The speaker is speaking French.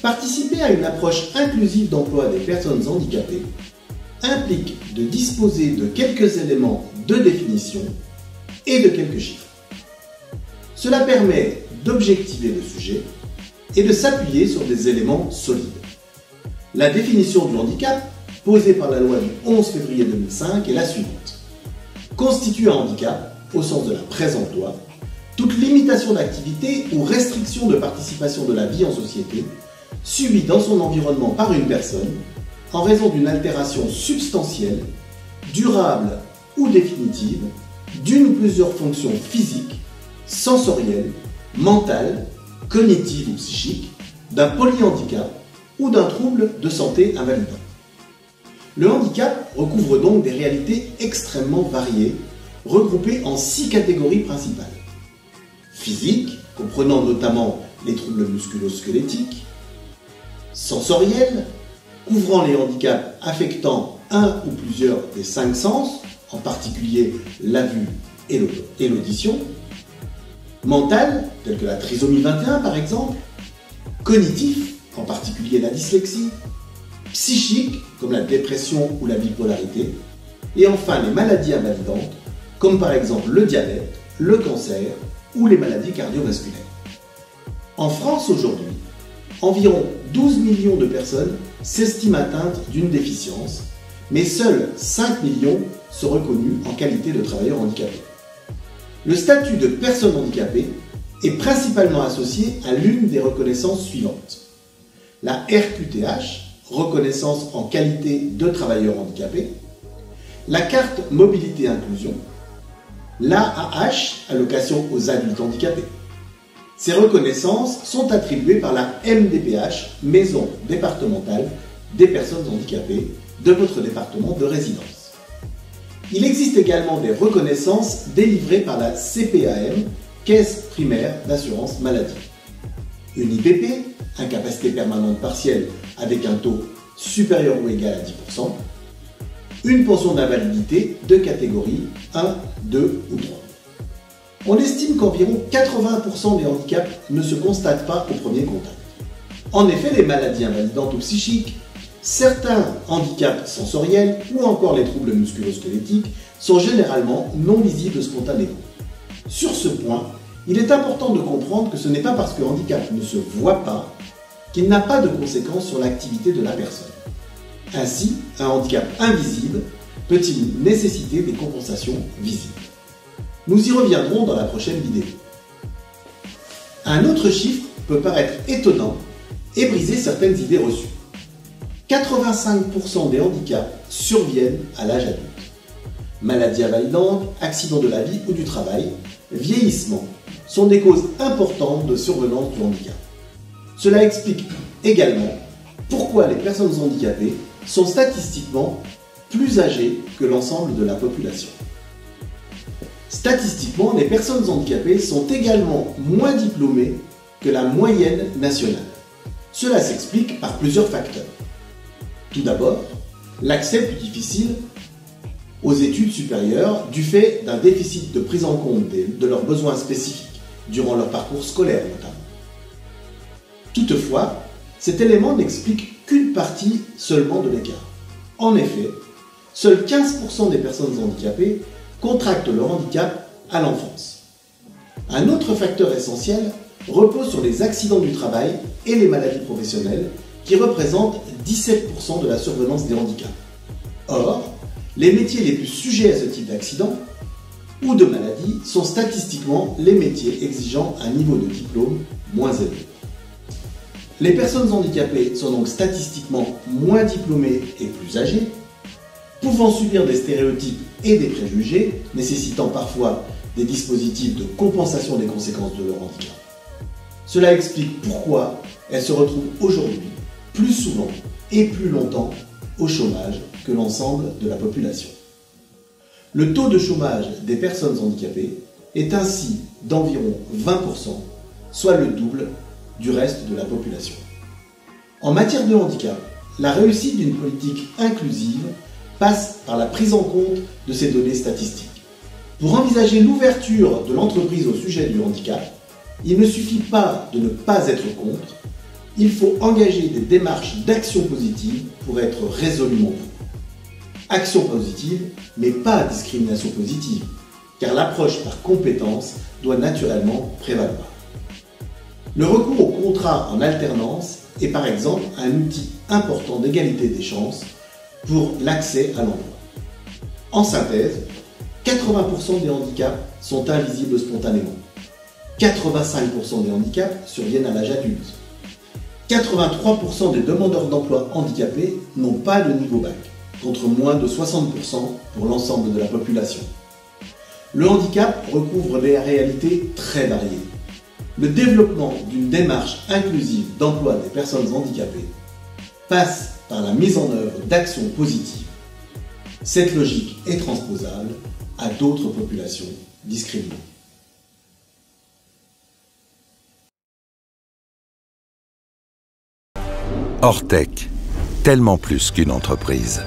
Participer à une approche inclusive d'emploi des personnes handicapées implique de disposer de quelques éléments de définition et de quelques chiffres. Cela permet d'objectiver le sujet et de s'appuyer sur des éléments solides. La définition du handicap, posée par la loi du 11 février 2005, est la suivante. Constitue un handicap, au sens de la présente loi, toute limitation d'activité ou restriction de participation de la vie en société subie dans son environnement par une personne en raison d'une altération substantielle, durable ou définitive d'une ou plusieurs fonctions physiques, sensorielles, mentales, cognitives ou psychiques, d'un polyhandicap ou d'un trouble de santé invalidant. Le handicap recouvre donc des réalités extrêmement variées, regroupées en 6 catégories principales. Physique, comprenant notamment les troubles musculo-squelettiques. Sensoriel, couvrant les handicaps affectant un ou plusieurs des 5 sens, en particulier la vue et l'audition. Mental, tel que la trisomie 21 par exemple. Cognitif, en particulier la dyslexie. Psychique, comme la dépression ou la bipolarité. Et enfin les maladies invalidantes, comme par exemple le diabète, le cancer ou les maladies cardiovasculaires. En France aujourd'hui, environ 12 millions de personnes s'estiment atteintes d'une déficience, mais seuls 5 millions sont reconnus en qualité de travailleurs handicapés. Le statut de personne handicapée est principalement associé à l'une des reconnaissances suivantes. La RQTH, reconnaissance en qualité de travailleur handicapé, la carte mobilité inclusion, l'AAH, allocation aux adultes handicapés. Ces reconnaissances sont attribuées par la MDPH, Maison départementale des personnes handicapées, de votre département de résidence. Il existe également des reconnaissances délivrées par la CPAM, Caisse primaire d'assurance maladie. Une IPP, incapacité permanente partielle avec un taux supérieur ou égal à 10%, une pension d'invalidité de catégorie 1, 2 ou 3. On estime qu'environ 80% des handicaps ne se constatent pas au premier contact. En effet, les maladies invalidantes ou psychiques, certains handicaps sensoriels ou encore les troubles musculo-squelettiques sont généralement non visibles spontanément. Sur ce point, il est important de comprendre que ce n'est pas parce qu'un handicap ne se voit pas qu'il n'a pas de conséquences sur l'activité de la personne. Ainsi, un handicap invisible peut-il nécessiter des compensations visibles. Nous y reviendrons dans la prochaine vidéo. Un autre chiffre peut paraître étonnant et briser certaines idées reçues. 85% des handicaps surviennent à l'âge adulte. Maladies invalidantes, accidents de la vie ou du travail, vieillissement sont des causes importantes de survenance du handicap. Cela explique également pourquoi les personnes handicapées sont statistiquement plus âgées que l'ensemble de la population. Statistiquement, les personnes handicapées sont également moins diplômées que la moyenne nationale. Cela s'explique par plusieurs facteurs. Tout d'abord, l'accès plus difficile aux études supérieures du fait d'un déficit de prise en compte de leurs besoins spécifiques durant leur parcours scolaire notamment. Toutefois, cet élément n'explique qu'une partie seulement de l'écart. En effet, seuls 15% des personnes handicapées contractent leur handicap à l'enfance. Un autre facteur essentiel repose sur les accidents du travail et les maladies professionnelles qui représentent 17% de la survenance des handicaps. Or, les métiers les plus sujets à ce type d'accident ou de maladie sont statistiquement les métiers exigeant un niveau de diplôme moins élevé. Les personnes handicapées sont donc statistiquement moins diplômées et plus âgées, pouvant subir des stéréotypes et des préjugés, nécessitant parfois des dispositifs de compensation des conséquences de leur handicap. Cela explique pourquoi elles se retrouvent aujourd'hui plus souvent et plus longtemps au chômage que l'ensemble de la population. Le taux de chômage des personnes handicapées est ainsi d'environ 20%, soit le double du reste de la population. En matière de handicap, la réussite d'une politique inclusive passe par la prise en compte de ces données statistiques. Pour envisager l'ouverture de l'entreprise au sujet du handicap, il ne suffit pas de ne pas être contre, il faut engager des démarches d'action positive pour être résolument pour. Action positive, mais pas discrimination positive, car l'approche par compétence doit naturellement prévaloir. Le recours au contrat en alternance est par exemple un outil important d'égalité des chances pour l'accès à l'emploi. En synthèse, 80% des handicaps sont invisibles spontanément. 85% des handicaps surviennent à l'âge adulte. 83% des demandeurs d'emploi handicapés n'ont pas le niveau bac, contre moins de 60% pour l'ensemble de la population. Le handicap recouvre des réalités très variées. Le développement d'une démarche inclusive d'emploi des personnes handicapées passe par la mise en œuvre d'actions positives. Cette logique est transposable à d'autres populations discriminées. Ortec, tellement plus qu'une entreprise.